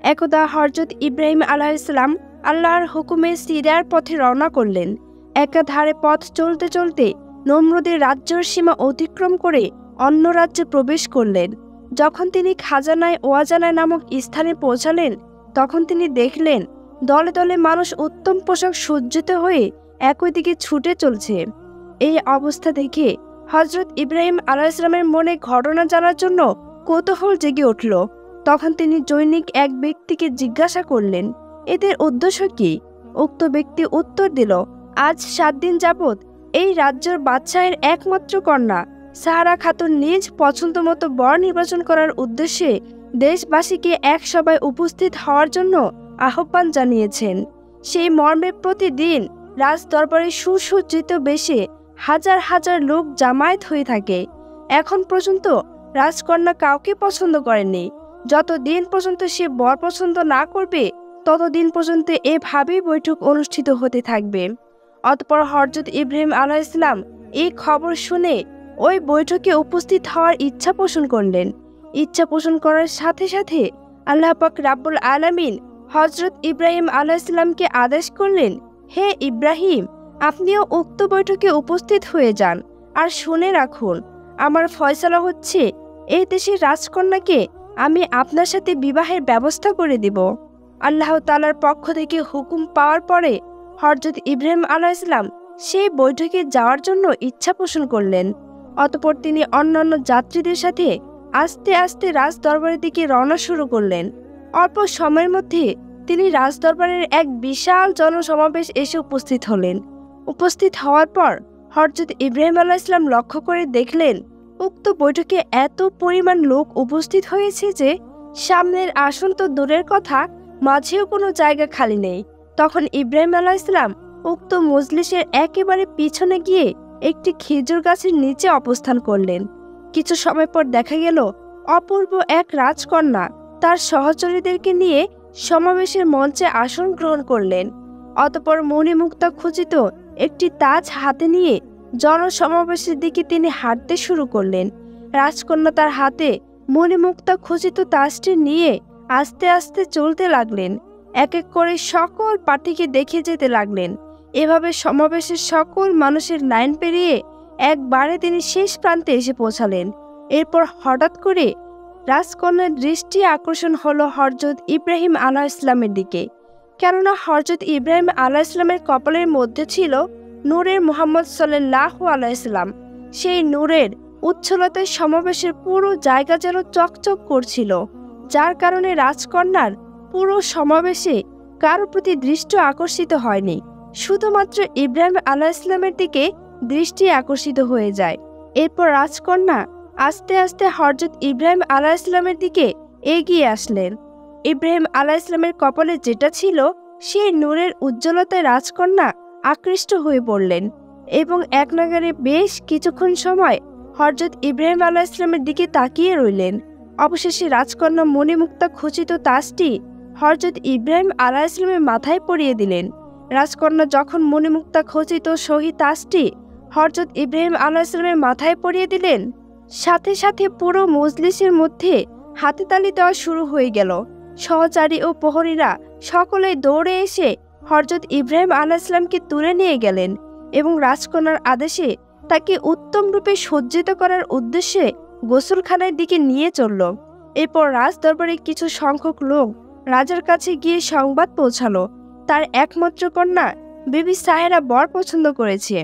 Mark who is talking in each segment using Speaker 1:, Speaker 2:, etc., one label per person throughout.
Speaker 1: একদা হযরত ইব্রাহিম আলাইহিসসালাম আল্লাহর হুকুমে সিরিয়ার পথে রওনা করলেন। একাধারে পথ চলতে চলতে নমরুদের রাজ্যের সীমা অতিক্রম করে অন্য রাজ্যে প্রবেশ করলেন। যখন তিনি খাজানায় ওয়াজানায় নামক স্থানে পৌঁছালেন, তখন তিনি দেখলেন দলে দলে মানুষ উত্তম পোশাক সজ্জিত হয়ে একই দিকে ছুটে চলছে। এই অবস্থা দেখে হযরত ইব্রাহিম আলাইহিসসালামের মনে ঘটনা জানার জন্য কৌতূহল জেগে উঠল। তখন তিনি জনৈক এক ব্যক্তিকে জিজ্ঞাসা করলেন, এদের উদ্দেশ্য কি? উক্ত ব্যক্তি উত্তর দিল, আজ 7 দিন যাবৎ এই রাজ্যের বাদশাহের একমাত্র কন্যা সাহারা খাতুন নিজ পছন্দ মতো বর নির্বাচন করার উদ্দেশ্যে দেশবাসীকে এক সভায় উপস্থিত হওয়ার জন্য আহ্বান জানিয়েছেন। সেই মর্মে প্রতিদিন রাজ দরবারে সুসজ্জিত বেশে হাজার হাজার লোক জামায়াত হয়ে থাকে। এখন পর্যন্ত রাজকন্যা কাউকে পছন্দ করেননি। যতদিন পর্যন্ত সে বর পছন্দ না করবে, ততদিন পর্যন্ত এভাবেই বৈঠক অনুষ্ঠিত হতে থাকবে। অতঃপর হযরত ইব্রাহিম আলাইহিসসালাম এই খবর শুনে ওই বৈঠকে উপস্থিত হওয়ার ইচ্ছা পোষণ করলেন। ইচ্ছা পোষণ করার সাথে সাথে আল্লাহ পাক রাব্বুল আলামিন হযরত ইব্রাহিম আলাইহিসসালামকে আদেশ করলেন, হে ইব্রাহিম, আপনিও উক্ত বৈঠকে উপস্থিত হয়ে যান। আর শুনে রাখুন, আমার ফয়সালা হচ্ছে এই দেশের রাজকন্যাকে আমি আপনার সাথে বিবাহের ব্যবস্থা করে দিব। আল্লাহ তাআলার পক্ষ থেকে হুকুম পাওয়ার পরে হযরত ইব্রাহিম আলাইহিসসালাম সেই বৈঠকে যাওয়ার জন্য ইচ্ছা পোষণ করলেন। অতঃপর তিনি অন্যান্য যাত্রীদের সাথে আস্তে আস্তে রাজ দরবারের দিকে রওনা শুরু করলেন। অল্প সময়ের মধ্যে তিনি রাজদরবারের এক বিশাল জনসমাবেশ এসে উপস্থিত হলেন। উপস্থিত হওয়ার পর হযরত ইব্রাহিম আলাইহিসসালাম লক্ষ্য করে দেখলেন, উক্ত বৈঠকে এত পরিমাণ লোক উপস্থিত হয়েছে যে সামনের আসন তো দূরের কথা, মাঝেও কোনো জায়গা খালি নেই। তখন ইব্রাহিম আলাইহিসসালাম উক্ত মজলিসের একেবারে পিছনে গিয়ে একটি খেজুর গাছের নিচে অবস্থান করলেন। কিছু সময় পর দেখা গেল অপূর্ব এক রাজকন্যা তার সহচরীদেরকে নিয়ে সমাবেশের মঞ্চে আসন গ্রহণ করলেন। অতঃপর মণিমুক্তা খচিত একটি তাজ হাতে নিয়ে জনসমাবেশের দিকে তিনি হাঁটতে শুরু করলেন। রাজকন্যা তার হাতে মণিমুক্তা খচিত তাজটি নিয়ে আস্তে আস্তে চলতে লাগলেন। এক এক করে সকল প্রার্থীকে দেখে যেতে লাগলেন। এভাবে সমাবেশের সকল মানুষের লাইন পেরিয়ে একবারে তিনি শেষ প্রান্তে এসে পৌঁছালেন। এরপর হঠাৎ করে রাজকন্যার দৃষ্টি আকর্ষণ হলো হযরত ইব্রাহিম আলাইহিসসালামের দিকে। কেননা হযরত ইব্রাহিম আলাইহিসসালামের কপালের মধ্যে ছিল নূরের মুহাম্মদ সাল্লাল্লাহু আলাইহি সাল্লাম। সেই নূরের উচ্ছলতায় সমাবেশের পুরো জায়গা যেন চকচক করছিল, যার কারণে রাজকন্যার পুরো সমাবেশে কারো প্রতি দৃষ্টি আকর্ষিত হয়নি, শুধুমাত্র ইব্রাহিম আলাইহিসসালামের দিকে দৃষ্টি আকর্ষিত হয়ে যায়। এরপর রাজকন্যা আস্তে আস্তে হযরত ইব্রাহিম আলাইহিসসালামের দিকে এগিয়ে আসলেন। ইব্রাহিম আলাইহিসসালামের কপালে যেটা ছিল সেই নূরের উজ্জ্বলতায় রাজকন্যা আকৃষ্ট হয়ে পড়লেন এবং এক নাগারে বেশ কিছুক্ষণ সময় হযরত ইব্রাহিম আলাইহিসসালামের দিকে তাকিয়ে রইলেন। অবশেষে রাজকন্যা মণিমুক্তা খচিত তাজটি হযরত ইব্রাহিম আলাইহিসসালামের মাথায় পরিয়ে দিলেন। রাজকন্যা যখন মণিমুক্তা খচিত সহি তাজটি হযরত ইব্রাহিম আলাইহিসসালামের মাথায় পরিয়ে দিলেন, সাথে সাথে পুরো মজলিসের মধ্যে হাতে তালি দেওয়া শুরু হয়ে গেল। সহচারী ও প্রহরীরা সকলে দৌড়ে এসে হযরত ইব্রাহিম আলাইহিসসালামকে তুলে নিয়ে গেলেন এবং রাজকন্যার আদেশে তাকে উত্তম রূপে সজ্জিত করার উদ্দেশ্যে গোসলখানার দিকে নিয়ে চলল। এরপর রাজ দরবারে কিছু সংখ্যক লোক রাজার কাছে গিয়ে সংবাদ পৌঁছালো তার একমাত্র কন্যা বিবি সাহেরা বর পছন্দ করেছে।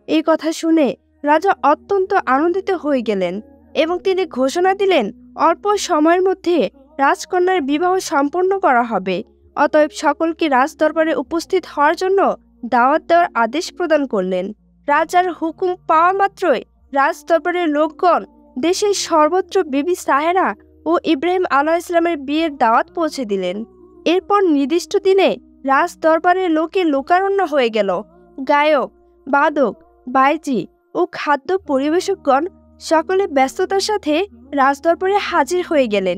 Speaker 1: এই কথা শুনে রাজা অত্যন্ত আনন্দিত হয়ে গেলেন এবং তিনি ঘোষণা দিলেন অল্প সময়ের মধ্যে রাজকন্যার বিবাহ সম্পন্ন করা হবে। অতএব সকলকে রাজ দরবারে উপস্থিত হওয়ার জন্য দাওয়াত দেওয়ার আদেশ প্রদান করলেন। রাজার হুকুম পাওয়া মাত্রই রাজ দরবারের লোকগণ দেশের সর্বত্র বিবি সাহেরা ও ইব্রাহিম আলাইহিসসালামের বিয়ের দাওয়াত পৌঁছে দিলেন। এরপর নির্দিষ্ট দিনে রাজ দরবারের লোকে লোকারণ্য হয়ে গেল। গায়ক, বাদক, বাইজি ও খাদ্য পরিবেশকগণ সকলে ব্যস্ততার সাথে রাজদরবারে হাজির হয়ে গেলেন।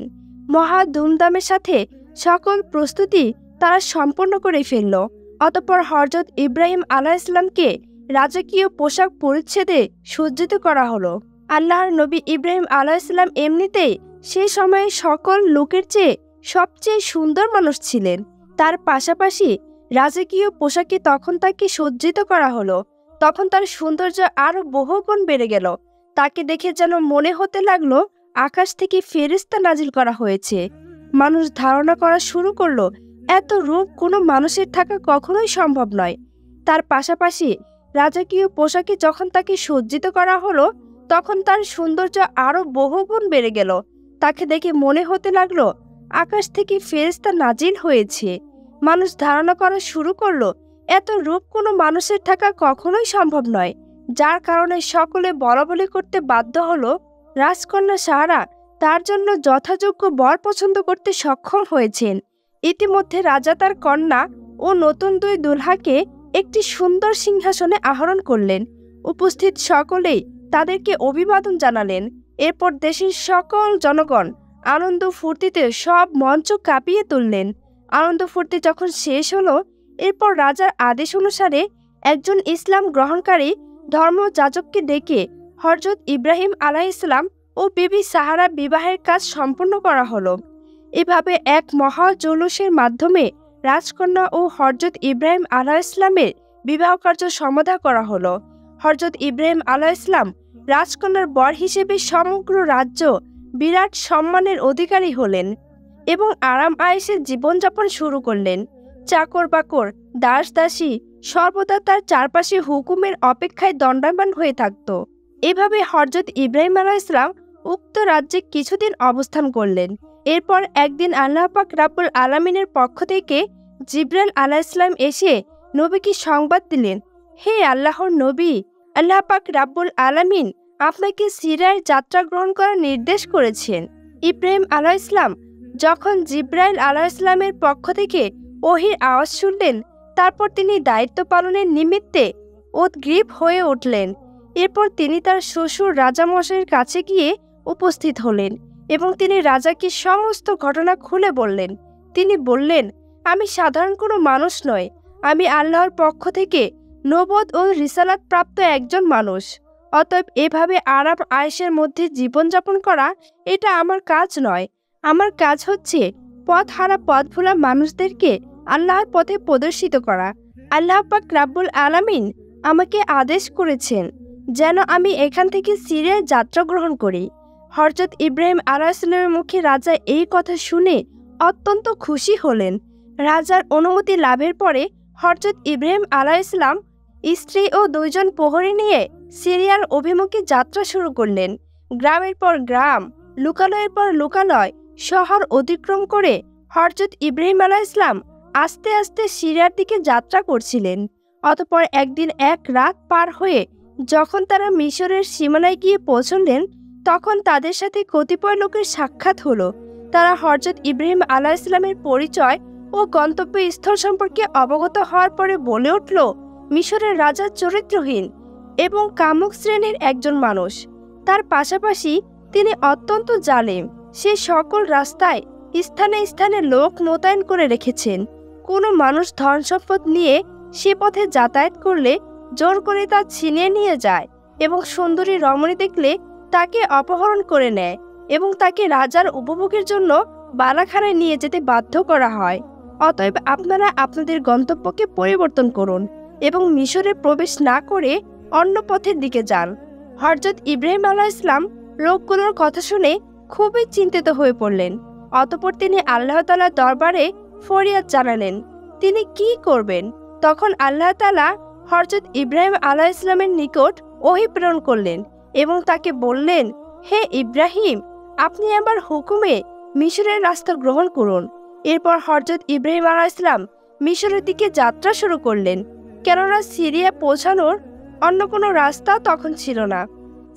Speaker 1: মহা ধুমধামের সাথে সকল প্রস্তুতি তারা সম্পন্ন করে ফেলল। অতঃপর হযরত ইব্রাহিম আলাইহিসসালামকে রাজকীয় পোশাক পরিচ্ছেদে সজ্জিত করা হলো। আল্লাহর নবী ইব্রাহিম আলাইহিসসালাম এমনিতেই সেই সময়ে সকল লোকের চেয়ে সবচেয়ে সুন্দর মানুষ ছিলেন। তার পাশাপাশি রাজকীয় পোশাকে তখন তাকে সজ্জিত করা হলো, তখন তার সৌন্দর্য আরো বহুগুণ বেড়ে গেল। তাকে দেখে যেন মনে হতে লাগলো আকাশ থেকে ফেরেশতা নাজিল করা হয়েছে। মানুষ ধারণা করা শুরু করলো এত রূপ কোনো মানুষের থাকা কখনোই সম্ভব নয়। তার পাশাপাশি রাজকীয় পোশাকে যখন তাকে সজ্জিত করা হলো, তখন তার সৌন্দর্য আরো বহুগুণ বেড়ে গেল। তাকে দেখে মনে হতে লাগলো আকাশ থেকে ফেরেশতা নাজিল হয়েছে। মানুষ ধারণা করা শুরু করলো এত রূপ কোনো মানুষের থাকা কখনোই সম্ভব নয়, যার কারণে সকলে বলাবলি করতে বাধ্য হলো রাজকন্যা সাহারা তার জন্য যথাযোগ্য বর পছন্দ করতে সক্ষম হয়েছেন। ইতিমধ্যে রাজা তার কন্যা ও নতুন 2 দুলহাকে একটি সুন্দর সিংহাসনে আরোহণ করলেন। উপস্থিত সকলেই তাদেরকে অভিবাদন জানালেন। এরপর দেশের সকল জনগণ আনন্দ ফুর্তিতে সব মঞ্চ কাঁপিয়ে তুললেন। আনন্দ ফুর্তি যখন শেষ হলো, এরপর রাজার আদেশ অনুসারে একজন ইসলাম গ্রহণকারী ধর্মযাজককে ডেকে হযরত ইব্রাহিম আলাইহিসসালাম ও বিবি সাহারা বিবাহের কাজ সম্পন্ন করা হলো। এভাবে এক মহা জৌলুসের মাধ্যমে রাজকন্যা ও হযরত ইব্রাহিম আলাইহিসসালামের বিবাহ কার্য সমাধা করা হলো। হযরত ইব্রাহিম আলাইহিসসালাম রাজকন্যার বর হিসেবে সমগ্র রাজ্য বিরাট সম্মানের অধিকারী হলেন এবং আরাম আয়েশে জীবনযাপন শুরু করলেন। চাকর বাকর, দাস দাসী সর্বদা তার চারপাশে হুকুমের অপেক্ষায় দণ্ডায়মান হয়ে থাকত। এভাবে হযরত ইব্রাহিম আলাইহিসসালাম উক্ত রাজ্যে কিছুদিন অবস্থান করলেন। এরপর একদিন আল্লাহ পাক রাব্বুল আলামিনের পক্ষ থেকে জিবরাইল আলাইহিসসালাম এসে নবীকে সংবাদ দিলেন, হে আল্লাহর নবী, আল্লাহ পাক রাব্বুল আলামিন আপনাকে সিরিয়ার যাত্রা গ্রহণ করার নির্দেশ করেছেন। ইব্রাহিম আলাইহিসসালাম যখন জিবরাইল আলাইহিসসালামের পক্ষ থেকে ওহীর আওয়াজ শুনলেন, তারপর তিনি দায়িত্ব পালনের নিমিত্তে উদগ্রীব হয়ে উঠলেন। এরপর তিনি তার শ্বশুর রাজামশাইয়ের কাছে গিয়ে উপস্থিত হলেন এবং তিনি রাজাকে সমস্ত ঘটনা খুলে বললেন। তিনি বললেন, আমি সাধারণ কোনো মানুষ নয়, আমি আল্লাহর পক্ষ থেকে নবুয়ত ও রিসালাত প্রাপ্ত একজন মানুষ। অতএব এভাবে আরাম আয়েশের মধ্যে জীবনযাপন করা এটা আমার কাজ নয়। আমার কাজ হচ্ছে পথহারা পথভোলা মানুষদেরকে আল্লাহর পথে প্রদর্শিত করা। আল্লাহ পাক রাব্বুল আলামিন আমাকে আদেশ করেছেন যেন আমি এখান থেকে সিরিয়ায় যাত্রা গ্রহণ করি। হযরত ইব্রাহিম আলাইহিসসালামের মুখে রাজা এই কথা শুনে অত্যন্ত খুশি হলেন। রাজার অনুমতি লাভের পরে হযরত ইব্রাহিম আলাইহিসসালাম স্ত্রী ও 2 জন প্রহরী নিয়ে সিরিয়ার অভিমুখে যাত্রা শুরু করলেন। গ্রামের পর গ্রাম, লোকালয়ের পর লোকালয়, শহর অতিক্রম করে হযরত ইব্রাহিম আলাইহিসসালাম আস্তে আস্তে সিরিয়ার দিকে যাত্রা করছিলেন। অতঃপর একদিন এক রাত পার হয়ে যখন তারা মিশরের সীমানায় গিয়ে পৌঁছলেন, তখন তাদের সাথে কতিপয় লোকের সাক্ষাৎ হলো। তারা হযরত ইব্রাহিম আলাইহিসসালামের পরিচয় ও গন্তব্যস্থল সম্পর্কে অবগত হওয়ার পরে বলে উঠল, মিশরের রাজা চরিত্রহীন এবং কামুক শ্রেণীর একজন মানুষ। তার পাশাপাশি তিনি অত্যন্ত জালেম। সে সকল রাস্তায় স্থানে স্থানে লোক মোতায়েন করে রেখেছেন। কোনো মানুষ ধন সম্পদ নিয়ে সে পথে যাতায়াত করলে জোর করে তা ছিনিয়ে নিয়ে যায় এবং সুন্দরী রমণী দেখলে তাকে অপহরণ করে নেয় এবং তাকে রাজার উপভোগের জন্য বালাখানায় নিয়ে যেতে বাধ্য করা হয়। অতএব আপনারা আপনাদের গন্তব্যকে পরিবর্তন করুন এবং মিশরে প্রবেশ না করে অন্য পথের দিকে যান। হযরত ইব্রাহিম আলাইহিসসালাম লোকগুলোর কথা শুনে খুবই চিন্তিত হয়ে পড়লেন। অতঃপর তিনি আল্লাহ তাআলার দরবারে ফরিয়াদ জানালেন তিনি কি করবেন। তখন আল্লাহ তাআলা হযরত ইব্রাহিম আলাইহিসসালামের নিকট ওহী প্রেরণ করলেন এবং তাকে বললেন, হে ইব্রাহিম, আপনি আমার হুকুমে মিশরের রাস্তা গ্রহণ করুন। এরপর হযরত ইব্রাহিম আলাইহিসসালাম মিশরের দিকে যাত্রা শুরু করলেন, কেননা সিরিয়া পৌঁছানোর অন্য কোনো রাস্তা তখন ছিল না।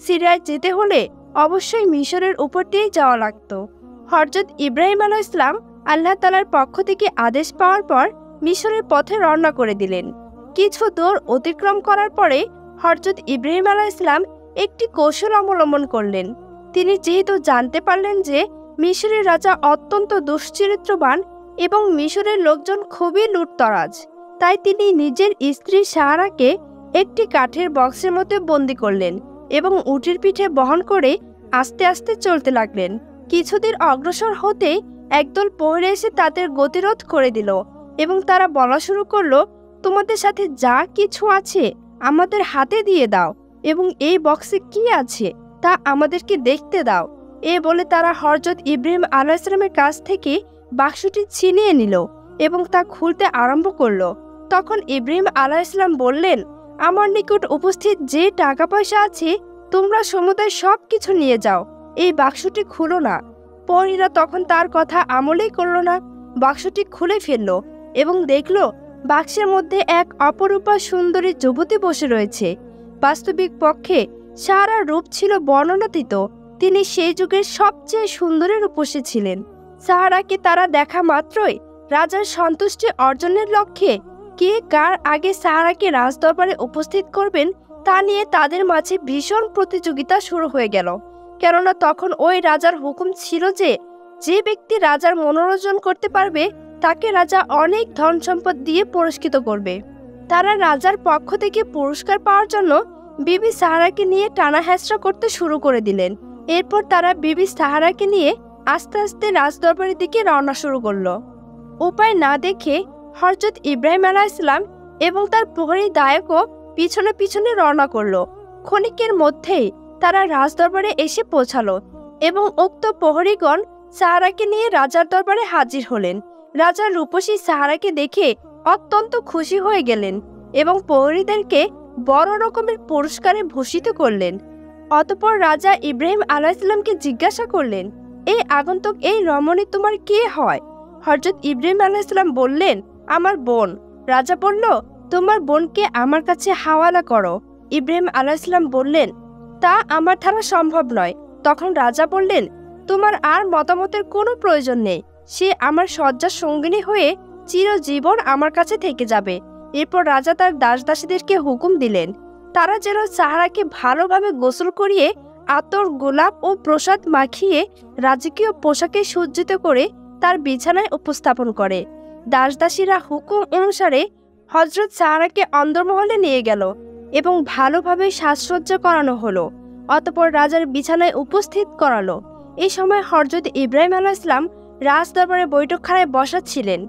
Speaker 1: সিরিয়ায় যেতে হলে অবশ্যই মিশরের উপর দিয়েই যাওয়া লাগত। হযরত ইব্রাহিম আলাইহিসসালাম আল্লাহ তাআলার পক্ষ থেকে আদেশ পাওয়ার পর মিশরের পথে রওনা করে দিলেন। কিছু দূর অতিক্রম করার পরে হযরত ইব্রাহিম আলাইহিসসালাম একটি কৌশল অবলম্বন করলেন। তিনি যেহেতু জানতে পারলেন যে মিশরের রাজা অত্যন্ত দুশ্চরিত্রবান এবং মিশরের লোকজন খুবই লুটতরাজ, তাই তিনি নিজের স্ত্রী সাহারাকে একটি কাঠের বক্সের মধ্যে বন্দী করলেন এবং উটের পিঠে বহন করে আস্তে আস্তে চলতে লাগলেন। কিছুদিন অগ্রসর হতে একদল প্রহরী এসে তাদের গতিরোধ করে দিল এবং তারা বলা শুরু করলো, তোমাদের সাথে যা কিছু আছে আমাদের হাতে দিয়ে দাও এবং এই বক্সে কি আছে তা আমাদেরকে দেখতে দাও। এ বলে তারা হযরত ইব্রাহিম আলাইহিসসালামের কাছ থেকে বাক্সটি ছিনিয়ে নিল এবং তা খুলতে আরম্ভ করলো। তখন ইব্রাহিম আলাইহিসসালাম বললেন, আমার নিকট উপস্থিত যে টাকা পয়সা আছে তোমরা সমুদায় সব কিছু নিয়ে যাও, এই বাক্সটি খুলো না। প্রহরীরা তখন তার কথা আমলেই করল না, বাক্সটি খুলে ফেলল এবং দেখল বাক্সের মধ্যে এক অপরূপা সুন্দরী যুবতী বসে রয়েছে। বাস্তবিক পক্ষে সারার রূপ ছিল বর্ণনাতীত, তিনি সেই যুগের সবচেয়ে সুন্দরী রূপসী ছিলেন। সাহারাকে তারা দেখা মাত্রই রাজার সন্তুষ্টি অর্জনের লক্ষ্যে কে কার আগে সাহারাকে রাজদরবারে উপস্থিত করবেন তা নিয়ে তাদের মাঝে ভীষণ প্রতিযোগিতা শুরু হয়ে গেল। কেননা তখন ওই রাজার হুকুম ছিল যে যে ব্যক্তি রাজার মনোরঞ্জন করতে পারবে তাকে রাজা অনেক ধন সম্পদ দিয়ে পুরস্কৃত করবে। তারা রাজার পক্ষ থেকে পুরস্কার পাওয়ার জন্য বিবি সাহারাকে নিয়ে টানা হেঁচড়া করতে শুরু করে দিলেন। এরপর তারা বিবি সাহারাকে নিয়ে আস্তে আস্তে রাজদরবারের দিকে রওনা শুরু করলো। উপায় না দেখে হযরত ইব্রাহিম আলাইহিসসালাম এবং তার প্রহরী দায়কও পিছনে পিছনে রওনা করলো। ক্ষণিকের মধ্যেই তারা রাজদরবারে এসে পৌঁছালো এবং উক্ত প্রহরীগণ সাহারাকে নিয়ে রাজার দরবারে হাজির হলেন। রাজা রূপসী সাহারাকে দেখে অত্যন্ত খুশি হয়ে গেলেন এবং প্রহরীদেরকে বড় রকমের পুরস্কারে ভূষিত করলেন। অতঃপর রাজা ইব্রাহিম আলাইহিসসালামকে জিজ্ঞাসা করলেন, এই আগন্তুক এই রমণী তোমার কে হয়? হযরত ইব্রাহিম আলাইহিসসালাম বললেন, আমার বোন। রাজা বলল, তোমার বোনকে আমার কাছে হাওয়ালা করো। ইব্রাহিম আলাইহিসসালাম বললেন, তা আমার দ্বারা সম্ভব নয়। তখন রাজা বললেন, তোমার আর মতামতের কোনো প্রয়োজন নেই, সে আমার শয্যার সঙ্গিনী হয়ে চিরজীবন আমার কাছে থেকে যাবে। এরপর রাজা তার দাসদাসীদেরকে হুকুম দিলেন তারা যেন সাহারাকে ভালোভাবে গোসল করিয়ে আতর, গোলাপ ও প্রসাদ মাখিয়ে রাজকীয় পোশাকে সজ্জিত করে তার বিছানায় উপস্থাপন করে। দাসদাসীরা হুকুম অনুসারে হযরত সাহারাকে অন্দরমহলে নিয়ে গেল এবং ভালোভাবে সাজসজ্জা করানো হলো। অতঃপর রাজার বিছানায় উপস্থিত করালো। এই সময় হযরত ইব্রাহিম আলাইহিসসালাম রাজদরবারে বৈঠকখানায় বসা ছিলেন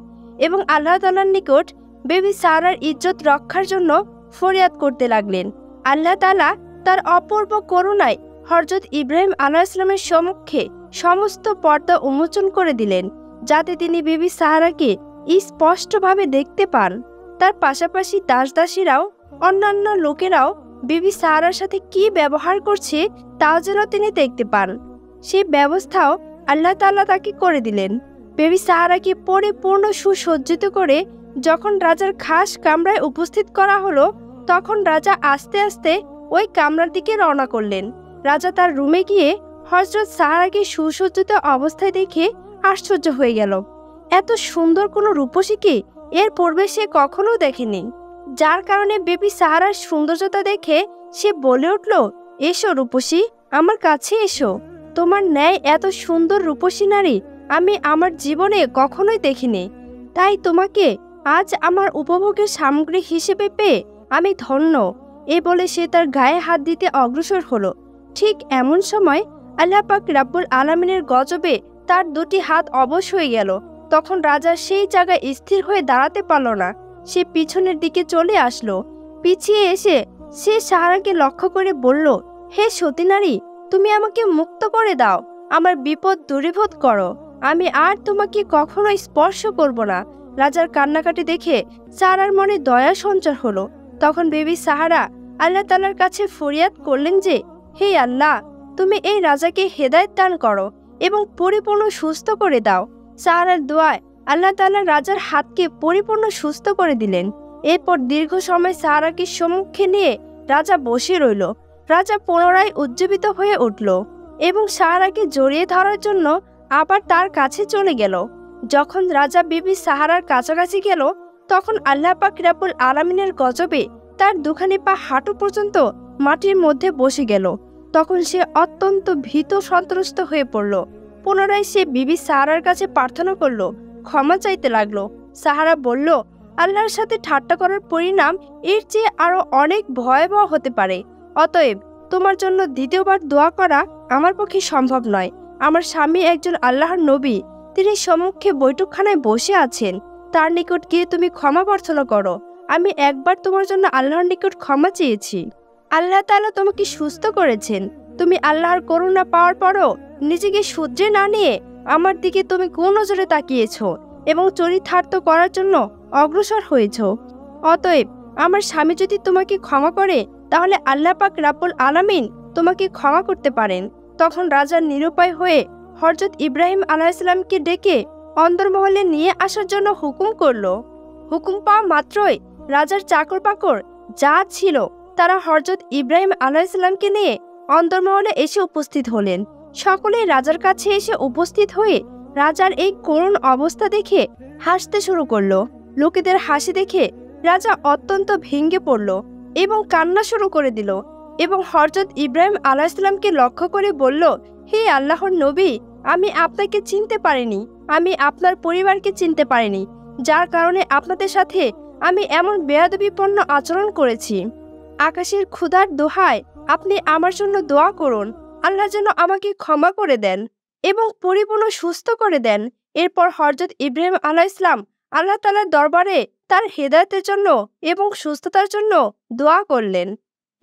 Speaker 1: এবং আল্লাহ তাআলার নিকট বেবি সারার ইজ্জত রক্ষার জন্য ফরিয়াদ করতে লাগলেন। আল্লাহ তাআলা তার অপূর্ব করুণায় হযরত ইব্রাহিম আলাইহিসসালামের সম্মুখে সমস্ত পর্দা উন্মোচন করে দিলেন, যাতে তিনি বিবি সাহারাকে স্পষ্টভাবে দেখতে পান। তার পাশাপাশি দাসদাসীরাও অন্যান্য লোকেরাও বিবি সাহারার সাথে কি ব্যবহার করছে তাও যেন তিনি দেখতে পান, সেই ব্যবস্থাও আল্লাহ তাআলা তাকে করে দিলেন। বেবি সাহারাকে পরিপূর্ণ সুসজ্জিত করে যখন রাজার খাস কামরায় উপস্থিত করা হলো, তখন রাজা আস্তে আস্তে ওই কামরার দিকে রওনা করলেন। রাজা তার রুমে গিয়ে হযরত সাহারাকে সুসজ্জিত অবস্থায় দেখে আশ্চর্য হয়ে গেল। এত সুন্দর কোনো রূপসীকে এর পূর্বে সে কখনো দেখেনি, যার কারণে বেবি সাহারার সৌন্দর্যতা দেখে সে বলে উঠল, এসো রূপসী, আমার কাছে এসো। তোমার ন্যায় এত সুন্দর রূপসী নারী আমি আমার জীবনে কখনোই দেখিনি, তাই তোমাকে আজ আমার উপভোগের সামগ্রী হিসেবে পেয়ে আমি ধন্য। এ বলে সে তার গায়ে হাত দিতে অগ্রসর হলো। ঠিক এমন সময় আল্লাহ পাক রাব্বুল আলামিনের গজবে তার দুটি হাত অবশ হয়ে গেল। তখন রাজা সেই জায়গায় স্থির হয়ে দাঁড়াতে পারল না। সে পিছনের দিকে চলে আসলো। পিছিয়ে এসে সে সাহারাকে লক্ষ্য করে বলল, হে সতী নারী, তুমি আমাকে মুক্ত করে দাও, আমার বিপদ দূরীভূত করো, আমি আর তোমাকে কখনো স্পর্শ করব না। রাজার কান্নাকাটি দেখে সাহারার মনে দয়া সঞ্চার হলো। তখন বেবি সাহারা আল্লাহ তাআলার কাছে ফরিয়াদ করলেন যে, হে আল্লাহ, তুমি এই রাজাকে হেদায়েত দান করো এবং পরিপূর্ণ সুস্থ করে দাও। সাহারার দোয়ায় আল্লাহ তাআলা রাজার হাতকে পরিপূর্ণ সুস্থ করে দিলেন। এরপর দীর্ঘ সময় সাহারাকে সম্মুখে নিয়ে রাজা বসে রইল। রাজা পুনরায় উজ্জীবিত হয়ে উঠল এবং সাহারাকে জড়িয়ে ধরার জন্য আবার তার কাছে চলে গেল। যখন রাজা বিবি সাহারার কাছাকাছি গেল, তখন আল্লাহ পাক রাব্বুল আলামিনের গজবে তার দুখানি পা হাঁটু পর্যন্ত মাটির মধ্যে বসে গেল। তখন সে অত্যন্ত ভীত সন্ত্রস্ত হয়ে পড়ল। পুনরায় সে বিবি সাহারার কাছে প্রার্থনা করল, ক্ষমা চাইতে লাগলো। সাহারা বলল, আল্লাহর সাথে ঠাট্টা করার পরিণাম এর চেয়ে আরো অনেক ভয়াবহ হতে পারে। অতএব তোমার জন্য দ্বিতীয়বার দোয়া করা আমার পক্ষে সম্ভব নয়। আমার স্বামী একজন আল্লাহর নবী, তিনি সম্মুখে বৈঠকখানায় বসে আছেন। তার নিকট গিয়ে তুমি ক্ষমা প্রার্থনা করো। আমি একবার তোমার জন্য আল্লাহর নিকট ক্ষমা চেয়েছি। আল্লাহ তাআলা তোমাকে সুস্থ করেছেন। তুমি আল্লাহর করুণা পাওয়ার পরও নিজেকে শুধরে না নিয়ে আমার দিকে তুমি কুনজরে তাকিয়েছ এবং চরিতার্থ করার জন্য অগ্রসর হয়েছ। অতএব আমার স্বামী যদি তোমাকে ক্ষমা করে, তাহলে আল্লাহ পাক রাব্বুল আলামিন তোমাকে ক্ষমা করতে পারেন। তখন রাজা নিরুপায় হয়ে হযরত ইব্রাহিম আলাইহিসসালামকে ডেকে অন্দরমহলে নিয়ে আসার জন্য হুকুম করল। হুকুম পাওয়া মাত্রই রাজার চাকর পাকর যা ছিল তারা হযরত ইব্রাহিম আলাইহিসসালামকে নিয়ে অন্দরমহলে এসে উপস্থিত হলেন। সকলেই রাজার কাছে এসে উপস্থিত হয়ে রাজার এই করুণ অবস্থা দেখে হাসতে শুরু করলো। লোকেদের হাসি দেখে রাজা অত্যন্ত ভেঙে পড়ল এবং কান্না শুরু করে দিল এবং হযরত ইব্রাহিম আলাইহিসসালামকে লক্ষ্য করে বলল, হে আল্লাহর নবী, আমি আপনাকে চিনতে পারিনি, আমি আপনার পরিবারকে চিনতে পারিনি, যার কারণে আপনাদের সাথে আমি এমন বেয়াদবিপূর্ণ আচরণ করেছি। আকাশের ক্ষুধার দোহায় আপনি আমার জন্য দোয়া করুন, আল্লাহ যেন আমাকে ক্ষমা করে দেন এবং পরিপূর্ণ সুস্থ করে দেন। এরপর হযরত ইব্রাহিম আলাইহিসসালাম আল্লাহ তাআলার দরবারে তার হেদায়েতের জন্য এবং সুস্থতার জন্য দোয়া করলেন।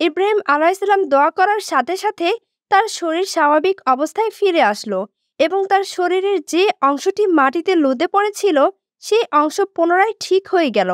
Speaker 1: ইব্রাহিম আলাইহিসসালাম দোয়া করার সাথে সাথে তার শরীর স্বাভাবিক অবস্থায় ফিরে আসলো এবং তার শরীরের যে অংশটি মাটিতে লুদে পড়েছিল সেই অংশ পুনরায় ঠিক হয়ে গেল।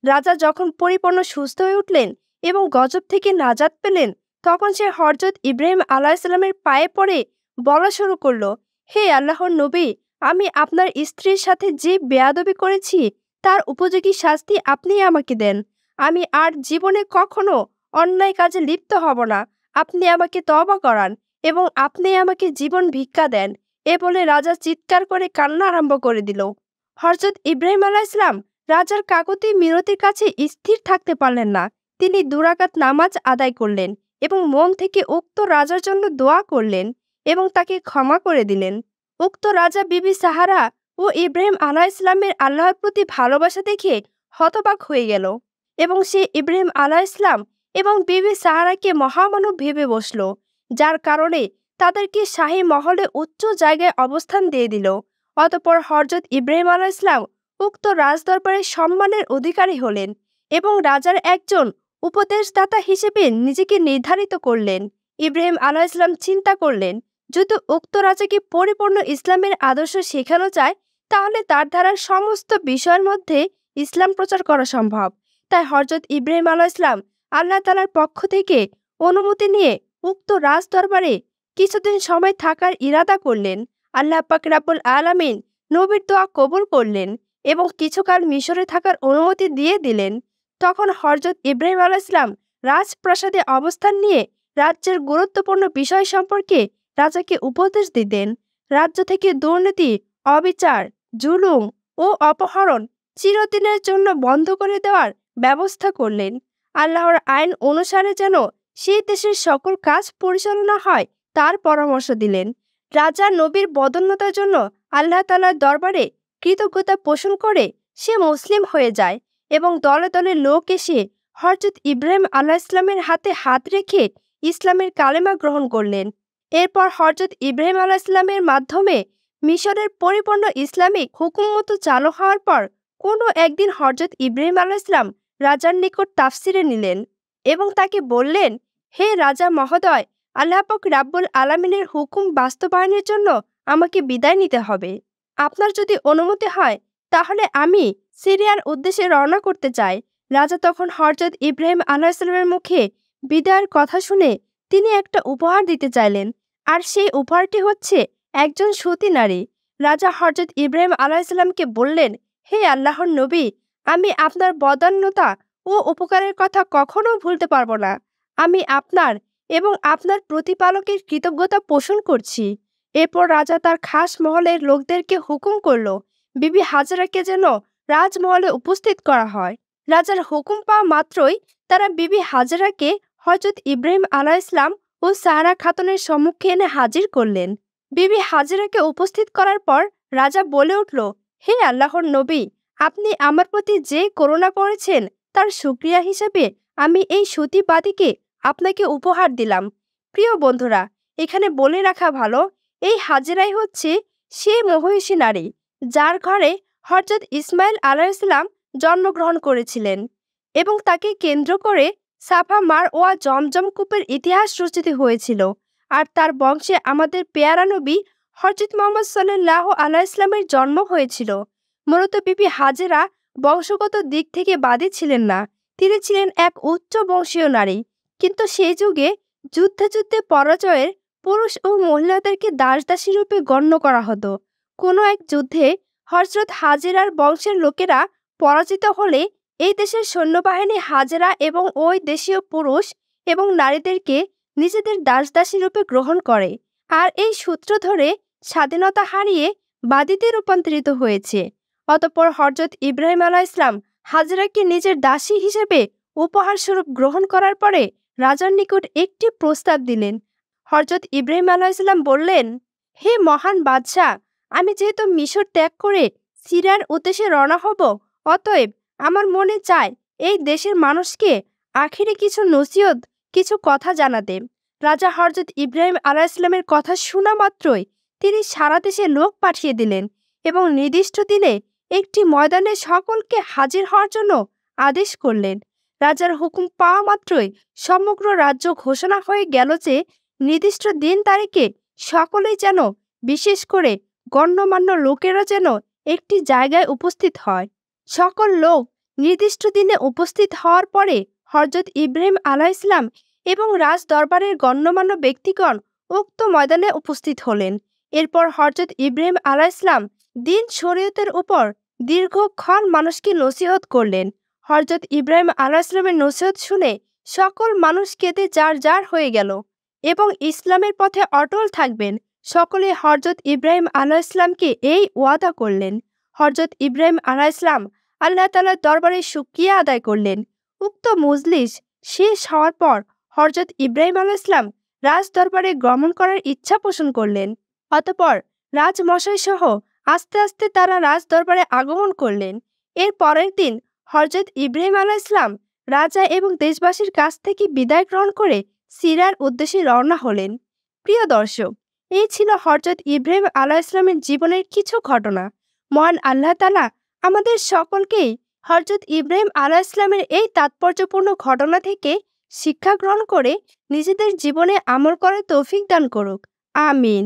Speaker 1: রাজা যখন পরিপূর্ণ সুস্থ হয়ে উঠলেন এবং গজব থেকে নাজাত পেলেন, তখন সে হযরত ইব্রাহিম আলাইহিসসালামের পায়ে পড়ে বলা শুরু করলো, হে আল্লাহর নবী, আমি আপনার স্ত্রীর সাথে যে বেয়াদবি করেছি তার উপযোগী শাস্তি আপনি আমাকে দেন। আমি আর জীবনে কখনো অন্যায় কাজে লিপ্ত হব না। আপনি আমাকে তওবা করান এবং আপনি আমাকে জীবন ভিক্ষা দেন। এ বলে রাজা চিৎকার করে কান্না আরম্ভ করে দিল। হযরত ইব্রাহিম আলাইহিসসালাম রাজার কাকুতি মিনতির কাছে স্থির থাকতে পারলেন না। তিনি 2 রাকাত নামাজ আদায় করলেন এবং মন থেকে উক্ত রাজার জন্য দোয়া করলেন এবং তাকে ক্ষমা করে দিলেন। উক্ত রাজা বিবি সাহারা ও ইব্রাহিম আলাইহিসসালামের আল্লাহর প্রতি ভালোবাসা দেখে হতবাক হয়ে গেল এবং সে ইব্রাহিম আলাইহিসসালাম এবং বিবি সাহারাকে মহামানব ভেবে বসল, যার কারণে তাদেরকে শাহী মহলে উচ্চ জায়গায় অবস্থান দিয়ে দিল। অতঃপর হযরত ইব্রাহিম আলাইহিসসালাম উক্ত রাজদরবারের সম্মানের অধিকারী হলেন এবং রাজার একজন উপদেশদাতা হিসেবে নিজেকে নির্ধারিত করলেন। ইব্রাহিম আলাইহিসসালাম চিন্তা করলেন, যদি উক্ত রাজাকে পরিপূর্ণ ইসলামের আদর্শ শেখানো যায়, তাহলে তার দ্বারা সমস্ত বিষয়ের মধ্যে ইসলাম প্রচার করা সম্ভব। তাই হযরত ইব্রাহিম আলাইহিসসালাম আল্লাহ তাআলার পক্ষ থেকে অনুমতি নিয়ে উক্ত রাজদরবারে কিছুদিন সময় থাকার ইরাদা করলেন। আল্লাহ পাক রাব্বুল আলামিন নবীর দোয়া কবুল করলেন এবং কিছুকাল মিশরে থাকার অনুমতি দিয়ে দিলেন। তখন হযরত ইব্রাহিম আলাইহিসসালাম রাজপ্রাসাদে অবস্থান নিয়ে রাজ্যের গুরুত্বপূর্ণ বিষয় সম্পর্কে রাজাকে উপদেশ দিতেন। রাজ্য থেকে দুর্নীতি, অবিচার, জুলুম ও অপহরণ চিরদিনের জন্য বন্ধ করে দেওয়ার ব্যবস্থা করলেন। আল্লাহর আইন অনুসারে যেন সেই দেশের সকল কাজ পরিচালনা হয় তার পরামর্শ দিলেন। রাজা নবীর বদান্যতার জন্য আল্লাহ তাআলার দরবারে কৃতজ্ঞতা পোষণ করে সে মুসলিম হয়ে যায় এবং দলে দলে লোক এসে হযরত ইব্রাহিম আলাইহিসসালামের হাতে হাত রেখে ইসলামের কালেমা গ্রহণ করলেন। এরপর হযরত ইব্রাহিম আলাইহিসসালামের মাধ্যমে মিশরের পরিপূর্ণ ইসলামিক হুকুম মতো চালু হওয়ার পর কোনো একদিন হযরত ইব্রাহিম আলাইহিসসালাম রাজার নিকট তাফসিরে নিলেন এবং তাকে বললেন, হে রাজা মহোদয়, আল্লাহ পাক রাব্বুল আলামিনের হুকুম বাস্তবায়নের জন্য আমাকে বিদায় নিতে হবে। আপনার যদি অনুমতি হয় তাহলে আমি সিরিয়ার উদ্দেশ্যে রওনা করতে চাই। রাজা তখন হযরত ইব্রাহিম আলাইহিসসালামের মুখে বিদায়ের কথা শুনে তিনি একটা উপহার দিতে চাইলেন, আর সেই উপহারটি হচ্ছে একজন সতী নারী। রাজা হযরত ইব্রাহিম আলাইহিসসালামকে বললেন, হে আল্লাহর নবী, আমি আপনার বদান্যতা ও উপকারের কথা কখনো ভুলতে পারবো না। আমি আপনার এবং আপনার প্রতিপালকের কৃতজ্ঞতা পোষণ করছি। এরপর রাজা তার খাস মহলের লোকদেরকে হুকুম করল, বিবি হাজেরাকে যেন রাজমহলে উপস্থিত করা হয়। রাজার হুকুম পাওয়া মাত্রই তারা বিবি হাজেরাকে হযরত ইব্রাহিম আলাইহিসসালাম ও সারা খাতুনের সম্মুখে এনে হাজির করলেন। বিবি হাজেরাকে উপস্থিত করার পর রাজা বলে উঠল, হে আল্লাহর নবী, আপনি আমার প্রতি যে করুণা করেছেন তার শুকরিয়া হিসেবে আমি এই সতী বাদীকে আপনাকে উপহার দিলাম। প্রিয় বন্ধুরা, এখানে বলে রাখা ভালো, এই হাজেরাই হচ্ছে সেই মহিষী নারী যার ঘরে হযরত ইসমাইল আলাইহিসসালাম জন্মগ্রহণ করেছিলেন, এবং তাকে কেন্দ্র করে সাফা মারওয়া জমজম কূপের ইতিহাস রচিত হয়েছিল। আর তার বংশে আমাদের পেয়ারা নবী হযরত মুহাম্মদ সাল্লাল্লাহু আলাইহি সাল্লামের জন্ম হয়েছিল। মূলত বিবি হাজেরা বংশগত দিক থেকে বাদী ছিলেন না, তিনি ছিলেন এক উচ্চ বংশীয় নারী। কিন্তু সেই যুগে যুদ্ধে যুদ্ধে পরাজয়ের পুরুষ ও মহিলাদেরকে দাসদাসী রূপে গণ্য করা হতো। কোনো এক যুদ্ধে হযরত হাজেরার বংশের লোকেরা পরাজিত হলে এই দেশের সৈন্যবাহিনী হাজেরা এবং ওই দেশীয় পুরুষ এবং নারীদেরকে নিজেদের দাসদাসী রূপে গ্রহণ করে, আর এই সূত্র ধরে স্বাধীনতা হারিয়ে বাদীতে রূপান্তরিত হয়েছে। অতঃপর হযরত ইব্রাহিম আলাইহিসসালাম হাজেরাকে নিজের দাসী হিসেবে উপহার স্বরূপ গ্রহণ করার পরে রাজার নিকট একটি প্রস্তাব দিলেন। হযরত ইব্রাহিম আলাইহিসসালাম বললেন, হে মহান বাদশাহ, আমি যেহেতু মিশর ত্যাগ করে সিরিয়ার উদ্দেশ্যে রওনা হব, অতএব আমার মনে চায় এই দেশের মানুষকে আখিরে কিছু নসিহত, কিছু কথা জানাতে। রাজা হযরত ইব্রাহিম আলাইহিসসালামের কথা শোনা মাত্রই তিনি সারা দেশে লোক পাঠিয়ে দিলেন এবং নির্দিষ্ট দিনে একটি ময়দানে সকলকে হাজির হওয়ার জন্য আদেশ করলেন। রাজার হুকুম পাওয়া মাত্রই সমগ্র রাজ্য ঘোষণা হয়ে গেল যে নির্দিষ্ট দিন তারিখে সকলেই যেন, বিশেষ করে গণ্যমান্য লোকেরা যেন একটি জায়গায় উপস্থিত হয়। সকল লোক নির্দিষ্ট দিনে উপস্থিত হওয়ার পরে হযরত ইব্রাহিম আলাইহিসসালাম এবং রাজ দরবারের গণ্যমান্য ব্যক্তিগণ উক্ত ময়দানে উপস্থিত হলেন। এরপর হযরত ইব্রাহিম আলাইহিসসালাম দিন শরীয়তের উপর দীর্ঘক্ষণ মানুষকে নসিহত করলেন। হযরত ইব্রাহিম আলাইহিসসালামের নসিহত শুনে সকল মানুষ কেঁদে যার যার হয়ে গেল এবং ইসলামের পথে অটল থাকবেন। সকলে হযরত ইব্রাহিম আলাইহিসসালামকে এই ওয়াদা করলেন। হযরত ইব্রাহিম আলাইহিসসালাম আল্লাহ তাআলার দরবারে শুকরিয়া আদায় করলেন। উক্ত মজলিস শেষ হওয়ার পর হযরত ইব্রাহিম আলাইহিসসালাম রাজ দরবারে গমন করার ইচ্ছা পোষণ করলেন। অতঃপর রাজমশাই সহ আস্তে আস্তে তারা রাজ দরবারে আগমন করলেন। এর পরের দিন হযরত ইব্রাহিম আলাইহিসসালাম রাজা এবং দেশবাসীর কাছ থেকে বিদায় গ্রহণ করে সিরিয়ার উদ্দেশ্যে রওনা হলেন। প্রিয় দর্শক, এই ছিল হযরত ইব্রাহিম আলাইহিসসালামের জীবনের কিছু ঘটনা। মহান আল্লাহ তাআলা আমাদের সকলকেই হযরত ইব্রাহিম আলাইহিসসালামের এই তাৎপর্যপূর্ণ ঘটনা থেকে শিক্ষা গ্রহণ করে নিজেদের জীবনে আমল করার তৌফিক দান করুক। আমিন।